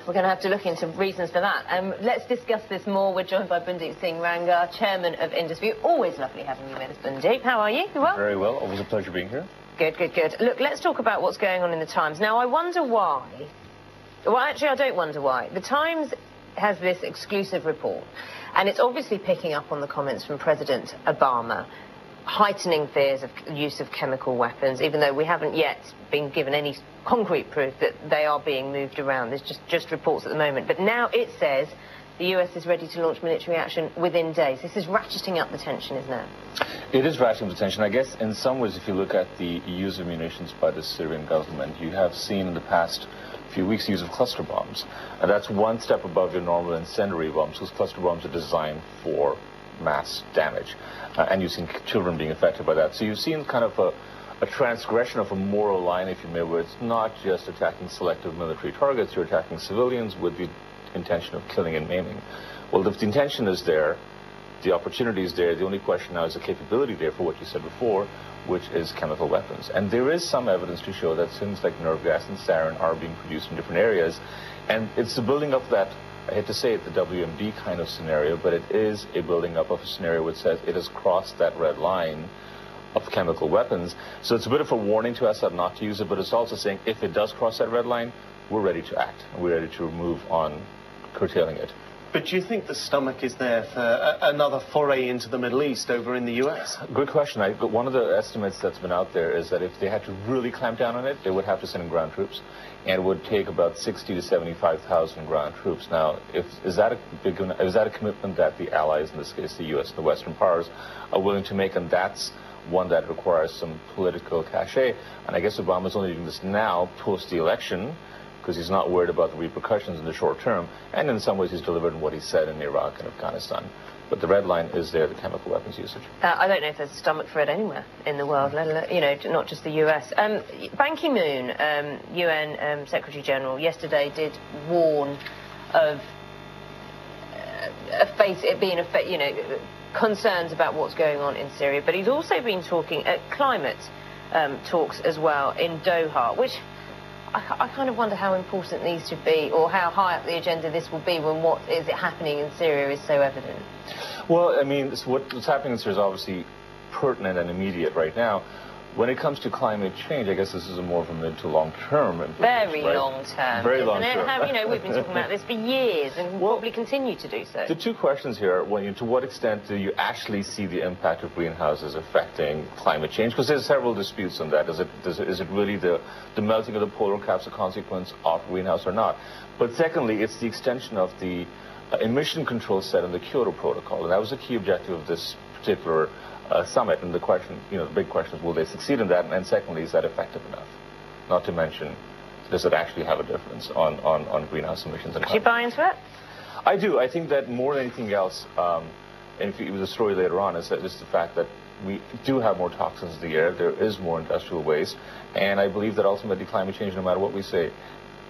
we're going to have to look into reasons for that. Let's discuss this more. We're joined by Bundeep Singh Rangar, chairman of IndusView. Always lovely having you with us, Bundeep. How are you? You well? Very well. Always a pleasure being here. Good, good, good. Look, let's talk about what's going on in the Times. Now, I wonder why. Well, actually, I don't wonder why. The Times has this exclusive report, and it's obviously picking up on the comments from President Obama, heightening fears of use of chemical weapons, even though we haven't yet been given any concrete proof that they are being moved around. There's just reports at the moment. But now it says the US is ready to launch military action within days. This is ratcheting up the tension, isn't it? It is ratcheting up the tension. I guess in some ways, if you look at the use of munitions by the Syrian government, you have seen in the past few weeks the use of cluster bombs. And that's one step above your normal incendiary bombs, because cluster bombs are designed for mass damage. And you've seen children being affected by that. So you've seen kind of a transgression of a moral line, if you may, where it's not just attacking selective military targets, you're attacking civilians with the intention of killing and maiming. Well, if the intention is there, the opportunity is there, the only question now is the capability there for what you said before, which is chemical weapons. And there is some evidence to show that things like nerve gas and sarin are being produced in different areas. And it's the building up that, I hate to say it, the WMD kind of scenario, but it is a building up of a scenario which says it has crossed that red line of chemical weapons. So it's a bit of a warning to us not to use it, but it's also saying if it does cross that red line, we're ready to act. We're ready to move on curtailing it. But do you think the stomach is there for another foray into the Middle East over in the US? Good question. One of the estimates that's been out there is that if they had to really clamp down on it, they would have to send in ground troops, and it would take about 60 to 75,000 ground troops. Now, is that a commitment that the allies, in this case the US and the Western powers, are willing to make? And that's one that requires some political cachet. And I guess Obama's only doing this now, post the election, because he's not worried about the repercussions in the short term, and in some ways he's delivered on what he said in Iraq and Afghanistan. But the red line is there, the chemical weapons usage. I don't know if there's a stomach for it anywhere in the world, not just the US. Ban Ki-moon, UN Secretary General, yesterday did warn of concerns about what's going on in Syria, but he's also been talking at climate talks as well in Doha, which I kind of wonder how important these should be, or how high up the agenda this will be when what is happening in Syria is so evident. Well, I mean, what's happening in Syria is obviously pertinent and immediate right now. When it comes to climate change, I guess this is a more of a mid to long term. Very long term. Very long term. We've been talking about this for years and will probably continue to do so. The two questions here are, to what extent do you actually see the impact of greenhouses affecting climate change? Because there's several disputes on that. Is it really the melting of the polar caps a consequence of greenhouse or not? But secondly, it's the extension of the emission control set in the Kyoto Protocol. And that was a key objective of this particular summit, and the question, the big question is, will they succeed in that? And secondly, is that effective enough? Not to mention, does it actually have a difference on greenhouse emissions? Do you buy into it? I do. I think that more than anything else, and if it was a story later on, is that just the fact that we do have more toxins in the air, there is more industrial waste, and I believe that ultimately climate change, no matter what we say,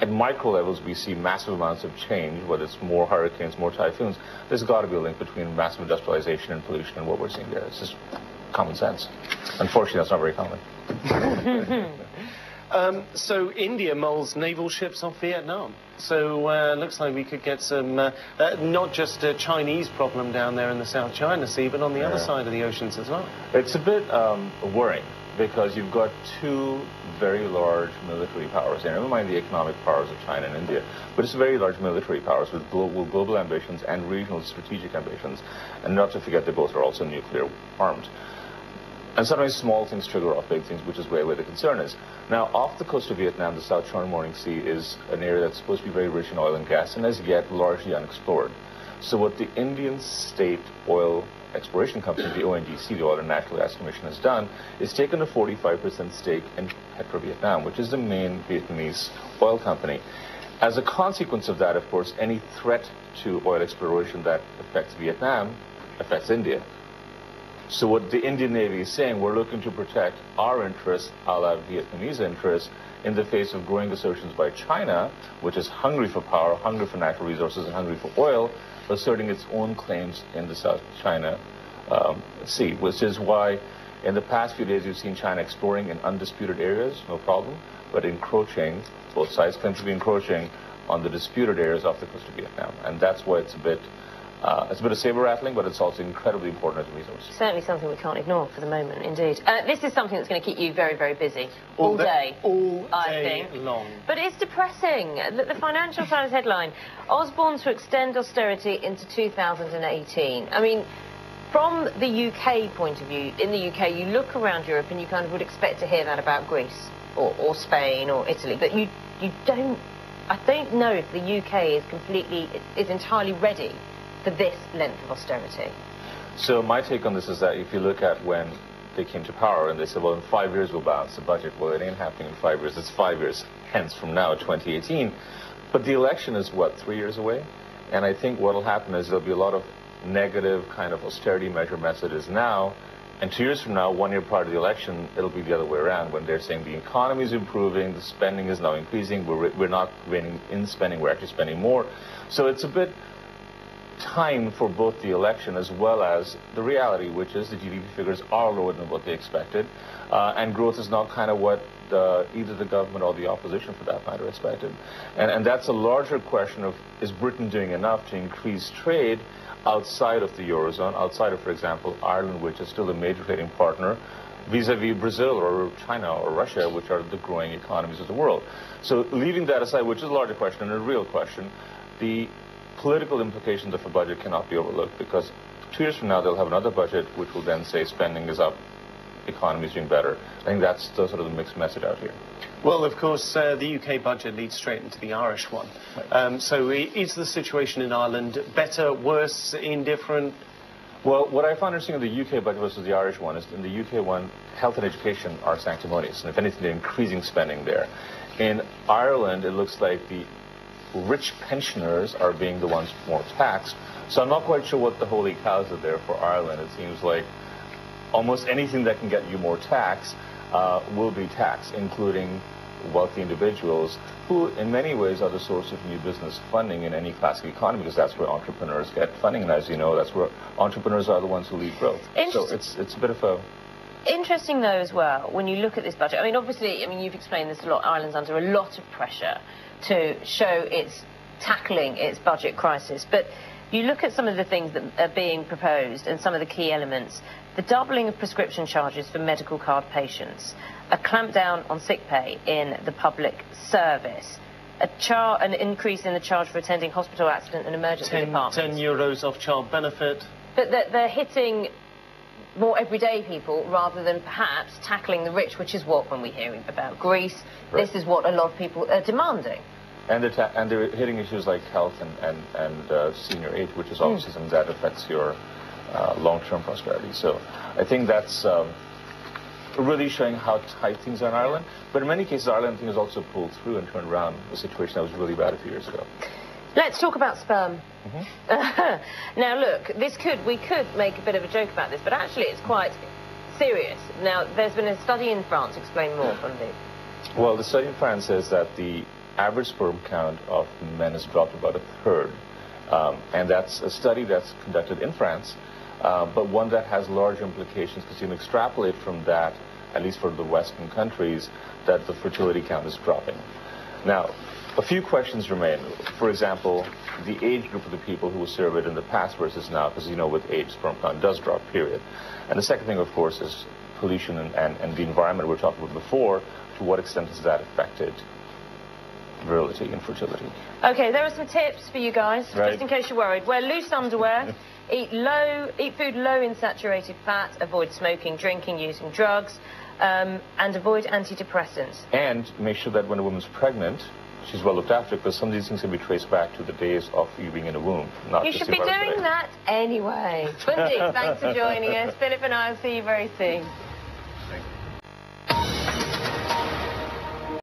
at micro levels, we see massive amounts of change, whether it's more hurricanes, more typhoons. There's got to be a link between massive industrialization and pollution and what we're seeing there. It's just common sense. Unfortunately, that's not very common. So India mulls naval ships off Vietnam. So looks like we could get some, not just a Chinese problem down there in the South China Sea, but on the other side of the oceans as well. It's a bit worrying, because you've got two very large military powers, and never mind the economic powers of China and India, but it's very large military powers with global ambitions and regional strategic ambitions, and not to forget they both are also nuclear armed. And sometimes small things trigger off big things, which is where the concern is. Now, off the coast of Vietnam, the South China Morning Sea is an area that's supposed to be very rich in oil and gas, and as yet largely unexplored. So what the Indian State Oil Exploration Company, the ONGC, the Oil and Natural Gas Commission, has done is taken a 45% stake in PetroVietnam, which is the main Vietnamese oil company. As a consequence of that, of course, any threat to oil exploration that affects Vietnam affects India. So what the Indian Navy is saying, we're looking to protect our interests, a la Vietnamese interests, in the face of growing assertions by China, which is hungry for power, hungry for natural resources, and hungry for oil, asserting its own claims in the South China Sea, which is why in the past few days you've seen China exploring in undisputed areas, no problem, but encroaching, both sides claim to be encroaching on the disputed areas off the coast of Vietnam. And that's why it's a bit of saber-rattling, but it's also incredibly important as a resource. Certainly something we can't ignore for the moment, indeed. This is something that's going to keep you very, very busy. All day. All I day think. long. But it's depressing. The Financial Times headline, Osborne to extend austerity into 2018. I mean, from the UK point of view, in the UK, you look around Europe and you kind of would expect to hear that about Greece or Spain or Italy, but you don't. I don't know if the UK is entirely ready for this length of austerity. So my take on this is that if you look at when they came to power and they said, well, in 5 years we'll balance the budget. Well, it ain't happening in 5 years. It's 5 years hence from now, 2018. But the election is, what, 3 years away? And I think what will happen is there'll be a lot of negative kind of austerity measure messages now. And 2 years from now, 1 year prior to the election, it'll be the other way around when they're saying the economy is improving, the spending is now increasing, we're not reining in spending, we're actually spending more. So it's a bit time for both the election as well as the reality, which is the GDP figures are lower than what they expected, and growth is not kind of what either the government or the opposition, for that matter, expected. And that's a larger question of, is Britain doing enough to increase trade outside of the Eurozone, outside of, for example, Ireland, which is still a major trading partner, vis-a-vis Brazil or China or Russia, which are the growing economies of the world. So leaving that aside, which is a larger question and a real question, the political implications of a budget cannot be overlooked, because 2 years from now they'll have another budget which will then say spending is up, economy is doing better. I think that's the sort of the mixed message out here. Well, of course, the UK budget leads straight into the Irish one. Right. So is the situation in Ireland better, worse, indifferent? Well, what I found interesting in the UK budget versus the Irish one is in the UK one, health and education are sanctimonious, and if anything, they're increasing spending there. In Ireland, it looks like the rich pensioners are being the ones more taxed. So I'm not quite sure what the holy cows are there for Ireland. It seems like almost anything that can get you more tax will be taxed, including wealthy individuals who in many ways are the source of new business funding in any classic economy, because that's where entrepreneurs get funding, and as you know, that's where entrepreneurs are the ones who lead growth. So it's a bit of a... Interesting, though, as well, when you look at this budget. I mean, obviously, you've explained this a lot. Ireland's under a lot of pressure to show it's tackling its budget crisis. But you look at some of the things that are being proposed and some of the key elements. The doubling of prescription charges for medical card patients, a clampdown on sick pay in the public service, an increase in the charge for attending hospital accident and emergency departments. 10 euros off child benefit. But they're hitting more everyday people rather than perhaps tackling the rich, which is what, when we hear about Greece, right, this is what a lot of people are demanding. And they're hitting issues like health and senior aid, which is obviously something that affects your long-term prosperity. So I think that's really showing how tight things are in Ireland. But in many cases, Ireland, I think, has also pulled through and turned around a situation that was really bad a few years ago. Let's talk about sperm. Now, look, we could make a bit of a joke about this, but actually it's quite serious. Now, there's been a study in France. Explain more, Bundeep. Well, the study in France says that the average sperm count of men has dropped about a third. And that's a study that's conducted in France, but one that has large implications, because you can extrapolate from that, at least for the Western countries, that the fertility count is dropping. Now, a few questions remain. For example, the age group of the people who were surveyed in the past versus now, because, you know, with age, sperm count does drop, period. And the second thing, of course, is pollution and the environment we were talking about before. To what extent has that affected virility and fertility? Okay, there are some tips for you guys, right, just in case you're worried. Wear loose underwear, eat food low in saturated fat, avoid smoking, drinking, using drugs, and avoid antidepressants. And make sure that when a woman's pregnant, she's well looked after, because some of these things can be traced back to the days of you being in a womb. You should be doing that anyway. Bundeep, thanks for joining us. Philip and I will see you very soon.